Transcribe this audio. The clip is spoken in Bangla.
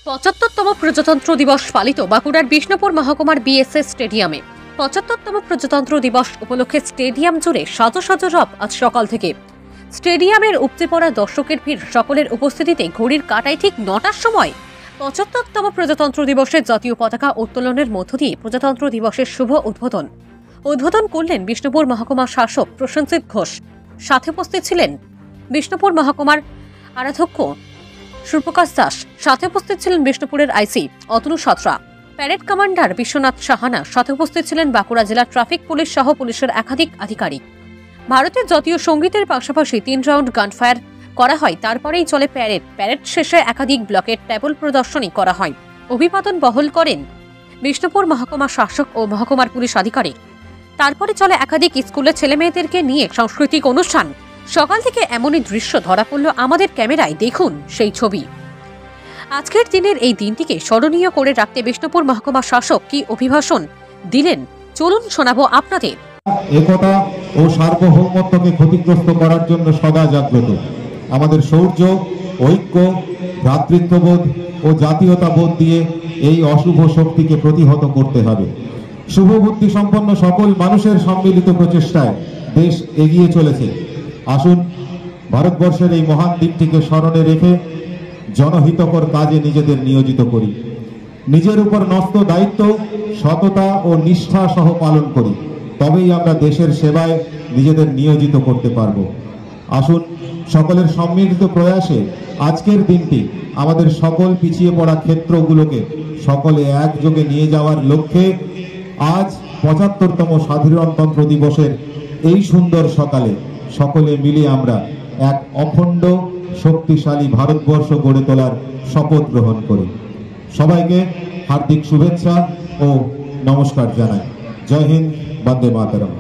৭৫তম প্রজাতন্ত্র দিবস পালিত বাঁকুড়ার বিষ্ণুপুর মহকুমার বিএসএস স্টেডিয়ামে। ৭৫তম প্রজাতন্ত্র দিবস উপলক্ষে স্টেডিয়াম জুড়ে সাজো সাজো রব আজ সকাল থেকে। স্টেডিয়ামের উপচে পড়া দর্শকের ভিড়, সকলের উপস্থিতিতে ঘড়ির কাঁটায় ঠিক ৯টার সময় ৭৫তম প্রজাতন্ত্র দিবসের জাতীয় পতাকা উত্তোলনের মধ্য দিয়ে প্রজাতন্ত্র দিবসের শুভ উদ্বোধন করলেন বিষ্ণুপুর মহকুমার শাসক প্রসেনজিৎ ঘোষ। সাথে উপস্থিত ছিলেন বিষ্ণুপুর মহকুমার আরাধ্যক্ষ সুপ্রকাশ দাস, সাথে উপস্থিত ছিলেন বিষ্ণুপুরের আইসি অতনু সাঁতরা, প্যারেড কমান্ডার বিশ্বনাথ সাহানা, সাথে উপস্থিত ছিলেন বাঁকুড়া জেলা ট্রাফিক পুলিশ সহ পুলিশের একাধিক আধিকারিক। ভারতের জাতীয় সঙ্গীতের পাশাপাশি ৩ রাউন্ড গানফায়ার করা হয়, তারপরেই চলে প্যারেড শেষে একাধিক ব্লকের ট্যাবল প্রদর্শনী করা হয়। অভিবাদন বহল করেন বিষ্ণুপুর মহকুমা শাসক ও মহকুমার পুলিশ আধিকারিক। তারপরে চলে একাধিক স্কুলের ছেলেমেয়েদেরকে নিয়ে সাংস্কৃতিক অনুষ্ঠান। সকাল থেকে এমনই দৃশ্য ধরা পড়ল আমাদের ক্যামেরায়, দেখুন সেই ছবি। আজকের দিনের এই দিনটিকে স্মরণীয় করে রাখতে বিষ্ণুপুর মহকুমা শাসক কি অভিভাষণ দিলেন, চলুন শোনাবো আপনাদের। একতা ও সার্বভৌমত্বকে ক্ষতিগ্রস্ত করার জন্য সদা জাগ্রত। আমাদের শৌর্য, ঐক্য, ভ্রাতৃত্ববোধ ও জাতীয়তাবোধ দিয়ে এই অশুভ শক্তিকে প্রতিহত করতে হবে। শুভ বুদ্ধি সম্পন্ন সকল মানুষের সম্মিলিত প্রচেষ্টায় দেশ এগিয়ে চলেছে। আসুন ভারতবর্ষের এই মহান দিনটিকে স্মরণে রেখে জনহিতকর কাজে নিজেদের নিয়োজিত করি। নিজের উপর ন্যস্ত দায়িত্ব সততা ও নিষ্ঠা সহ পালন করি, তবেই আমরা দেশের সেবায় নিজেদের নিয়োজিত করতে পারব। আসুন সকলের সম্মিলিত প্রয়াসে আজকের দিনটি আমাদের সকল পিছিয়ে পড়া ক্ষেত্রগুলোকে সকলে একযোগে নিয়ে যাওয়ার লক্ষ্যে আজ ৭৫তম সাধারণতন্ত্র দিবসের এই সুন্দর সকালে সকলে মিলে আমরা এক অখণ্ড শক্তিশালী ভারতবর্ষ গড়ে তোলার শপথ গ্রহণ করি। সবাইকে হার্দিক শুভেচ্ছা ও নমস্কার জানাই। জয় হিন্দ, বন্দে মাতরম।